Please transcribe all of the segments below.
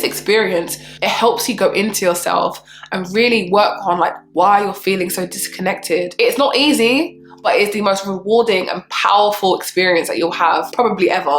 experience, it helps you go into yourself and really work on like why you're feeling so disconnected. It's not easy, but it's the most rewarding and powerful experience that you'll have probably ever.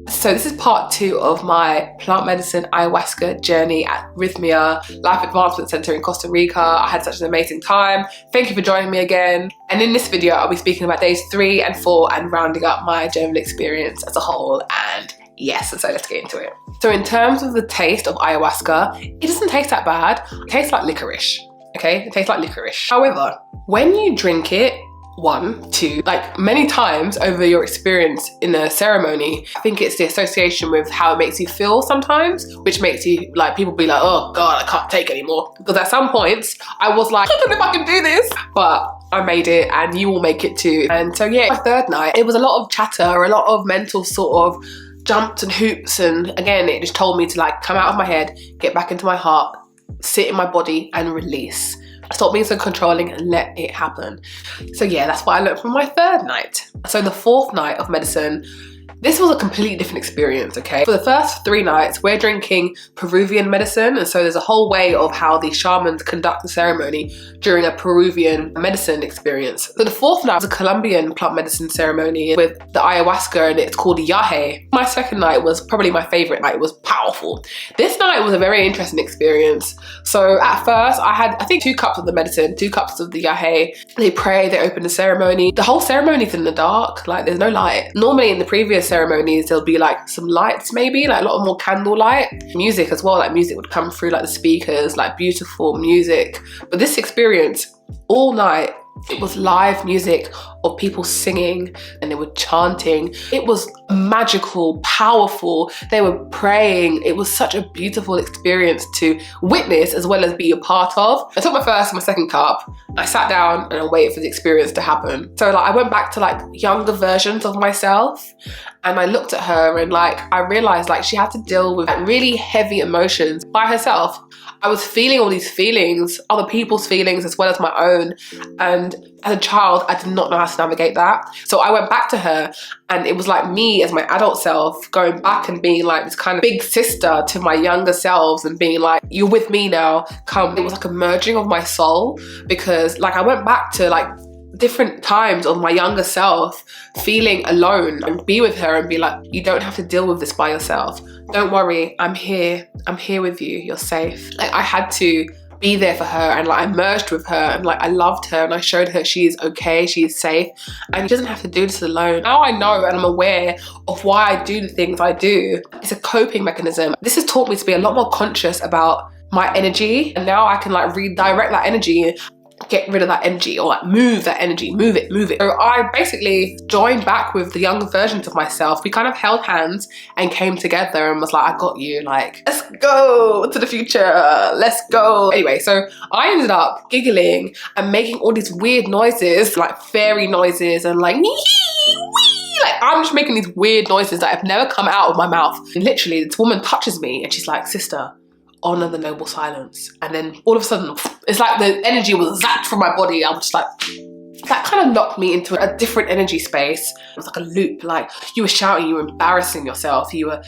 So this is part 2 of my plant medicine ayahuasca journey at Rhythmia Life Advancement Center in Costa Rica. I had such an amazing time. Thank you for joining me again. And in this video, I'll be speaking about days 3 and 4 and rounding up my journal experience as a whole. And yes, and so let's get into it. So in terms of the taste of ayahuasca, it doesn't taste that bad. It tastes like licorice, okay? It tastes like licorice. However, when you drink it, 1, 2, like many times over your experience in a ceremony, I think it's the association with how it makes you feel sometimes, which makes you like, people be like, oh God, I can't take anymore. Because at some points I was like, I don't know if I can do this, but I made it and you will make it too. And so yeah, my 3rd night, it was a lot of chatter, a lot of mental sort of jumps and hoops. And again, it just told me to like come out of my head, get back into my heart, sit in my body and release. Stop being so controlling and let it happen. So yeah, that's what I learned from my 3rd night. So the 4th night of medicine, this was a completely different experience, okay? For the first 3 nights, we're drinking Peruvian medicine. And so there's a whole way of how the shamans conduct the ceremony during a Peruvian medicine experience. So the 4th night was a Colombian plant medicine ceremony with the ayahuasca, and it's called yahe. My 2nd night was probably my favorite night. It was powerful. This night was a very interesting experience. So at first I had, I think 2 cups of the medicine, 2 cups of the yahe. They pray, they open the ceremony. The whole ceremony's in the dark, like there's no light. Normally in the previous ceremonies there'll be like some lights, maybe like a lot more candle light. Music as well, like music would come through like the speakers, like beautiful music. But this experience, all night, it was live music of people singing and they were chanting. It was magical, powerful. They were praying. It was such a beautiful experience to witness as well as be a part of. I took my 1st and my 2nd cup. I sat down and I waited for the experience to happen. So like I went back to like younger versions of myself and I looked at her and like I realized like she had to deal with like, really heavy emotions by herself. I was feeling all these feelings, other people's feelings as well as my own. And as a child, I did not know how to navigate that. So I went back to her and it was like me as my adult self going back and being like this kind of big sister to my younger selves and being like, you're with me now, come. It was like a merging of my soul because like I went back to like different times of my younger self feeling alone and be with her and be like, you don't have to deal with this by yourself. Don't worry, I'm here with you, you're safe. Like I had to be there for her and like I merged with her and like I loved her and I showed her she's okay, she's safe and she doesn't have to do this alone. Now I know and I'm aware of why I do the things I do. It's a coping mechanism. This has taught me to be a lot more conscious about my energy and now I can like redirect that energy, get rid of that energy or like move that energy, move it. So I basically joined back with the younger versions of myself. We kind of held hands and came together and was like, I got you, like, let's go to the future, let's go. Anyway, so I ended up giggling and making all these weird noises, like fairy noises and like, wee, like I'm just making these weird noises that have never come out of my mouth. And literally this woman touches me and she's like, sister, honor the noble silence. And then all of a sudden, it's like the energy was zapped from my body. I was just like, that kind of knocked me into a different energy space. It was like a loop, like you were shouting, you were embarrassing yourself. You were,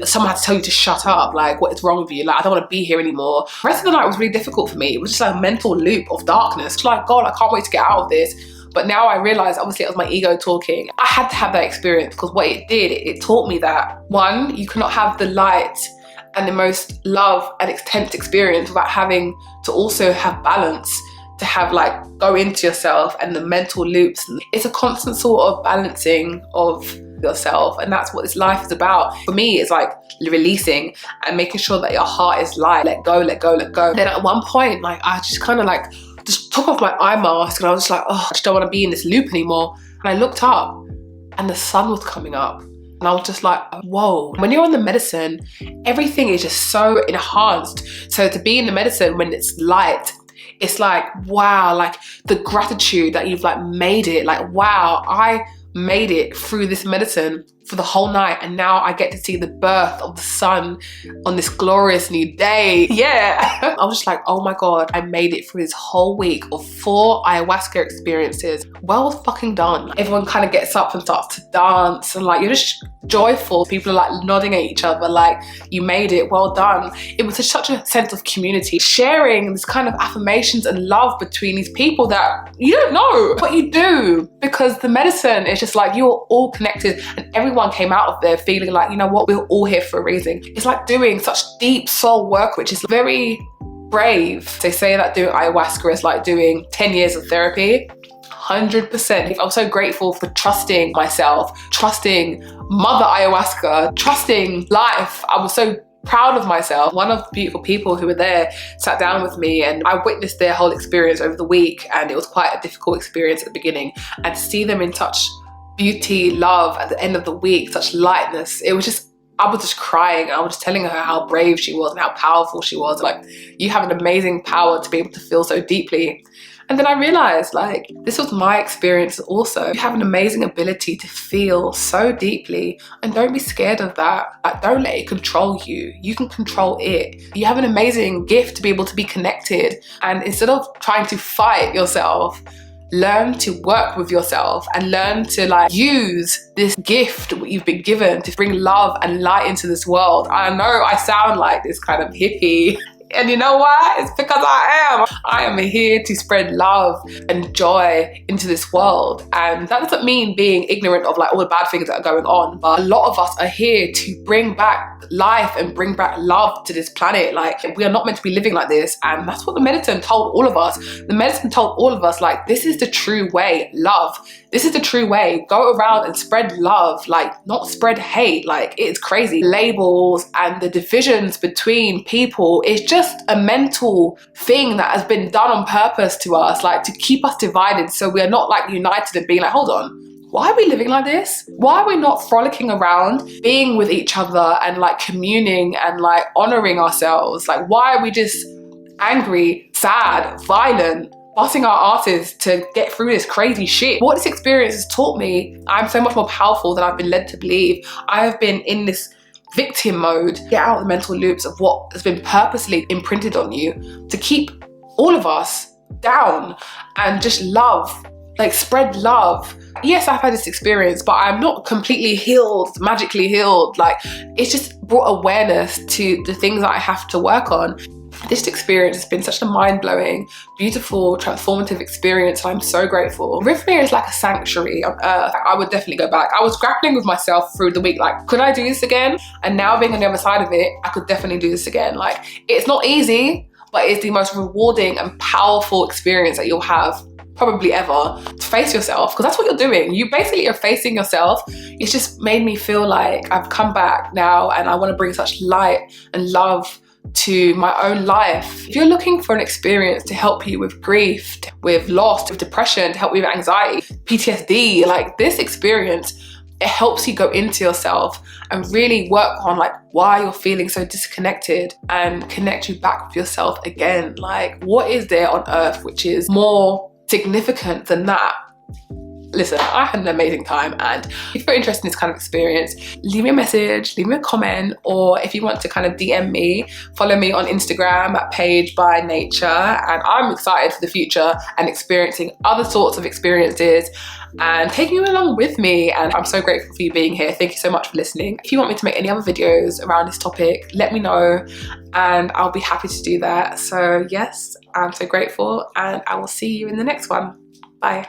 someone had to tell you to shut up. Like, what is wrong with you? Like, I don't want to be here anymore. The rest of the night was really difficult for me. It was just like a mental loop of darkness. It's like, God, I can't wait to get out of this. But now I realized, obviously it was my ego talking. I had to have that experience because what it did, it taught me that 1, you cannot have the light and the most love and intense experience without having to also have balance, to have like go into yourself and the mental loops. It's a constant sort of balancing of yourself and that's what this life is about. For me, it's like releasing and making sure that your heart is light. Let go, let go, let go. Then at one point, like I just kind of like just took off my eye mask and I was just like, oh, I just don't want to be in this loop anymore. And I looked up and the sun was coming up. And I was just like, whoa. When you're on the medicine, everything is just so enhanced. So to be in the medicine when it's light, it's like, wow, like the gratitude that you've like made it, like, wow, I made it through this medicine. for the whole night, and now I get to see the birth of the sun on this glorious new day. Yeah. I was just like, oh my God, I made it through this whole week of 4 ayahuasca experiences. Well fucking done. Everyone kind of gets up and starts to dance, and like, you're just joyful. People are like nodding at each other, like, you made it, well done. It was such a sense of community, sharing this kind of affirmations and love between these people that you don't know, but you do, because the medicine is just like, you're all connected, and everyone came out of there feeling like, you know what, we're all here for a reason. It's like doing such deep soul work, which is very brave. They say that doing ayahuasca is like doing 10 years of therapy. 100%. I'm so grateful for trusting myself, trusting Mother Ayahuasca, trusting life. I was so proud of myself. One of the beautiful people who were there sat down with me, and I witnessed their whole experience over the week, and it was quite a difficult experience at the beginning, and to see them in such beauty, love at the end of the week, such lightness, it was just, I was just crying. I was just telling her how brave she was and how powerful she was. Like, you have an amazing power to be able to feel so deeply. And then I realized, like, this was my experience also. You have an amazing ability to feel so deeply, and don't be scared of that. Like, don't let it control you. You can control it. You have an amazing gift to be able to be connected. And instead of trying to fight yourself, learn to work with yourself and learn to like use this gift that you've been given to bring love and light into this world. I know I sound like this kind of hippie, and you know why? It's because I am here to spread love and joy into this world. And that doesn't mean being ignorant of like all the bad things that are going on, but a lot of us are here to bring back life and bring back love to this planet. Like, we are not meant to be living like this, and that's what the medicine told all of us. The medicine told all of us, like, this is the true way, love. This is the true way. Go around and spread love, like, not spread hate. Like, it's crazy. Labels and the divisions between people is just a mental thing that has been done on purpose to us, like, to keep us divided, so we are not like united and being like, hold on, why are we living like this? Why are we not frolicking around, being with each other and like communing and like honoring ourselves? Like, why are we just angry, sad, violent, busting our asses to get through this crazy shit? What this experience has taught me, I'm so much more powerful than I've been led to believe. I have been in this victim mode. Get out of the mental loops of what has been purposely imprinted on you to keep all of us down, and just love, like, spread love. Yes, I've had this experience, but I'm not completely healed, magically healed. Like, it's just brought awareness to the things that I have to work on. This experience has been such a mind-blowing, beautiful, transformative experience. I'm so grateful. Rhythmia is like a sanctuary on earth. I would definitely go back. I was grappling with myself through the week, like, could I do this again? And now being on the other side of it, I could definitely do this again. Like, it's not easy, but it's the most rewarding and powerful experience that you'll have probably ever, to face yourself, because that's what you're doing. You basically are facing yourself. It's just made me feel like I've come back now, and I want to bring such light and love to my own life. If you're looking for an experience to help you with grief, with loss, with depression, to help you with anxiety, PTSD, like, this experience, it helps you go into yourself and really work on like why you're feeling so disconnected, and connect you back with yourself again. Like, what is there on earth which is more significant than that? Listen, I had an amazing time, and if you're interested in this kind of experience, leave me a message, leave me a comment, or if you want to kind of DM me, follow me on Instagram at Page by Nature. And I'm excited for the future and experiencing other sorts of experiences and taking you along with me. And I'm so grateful for you being here. Thank you so much for listening. If you want me to make any other videos around this topic, let me know, and I'll be happy to do that. So yes, I'm so grateful, and I will see you in the next one. Bye.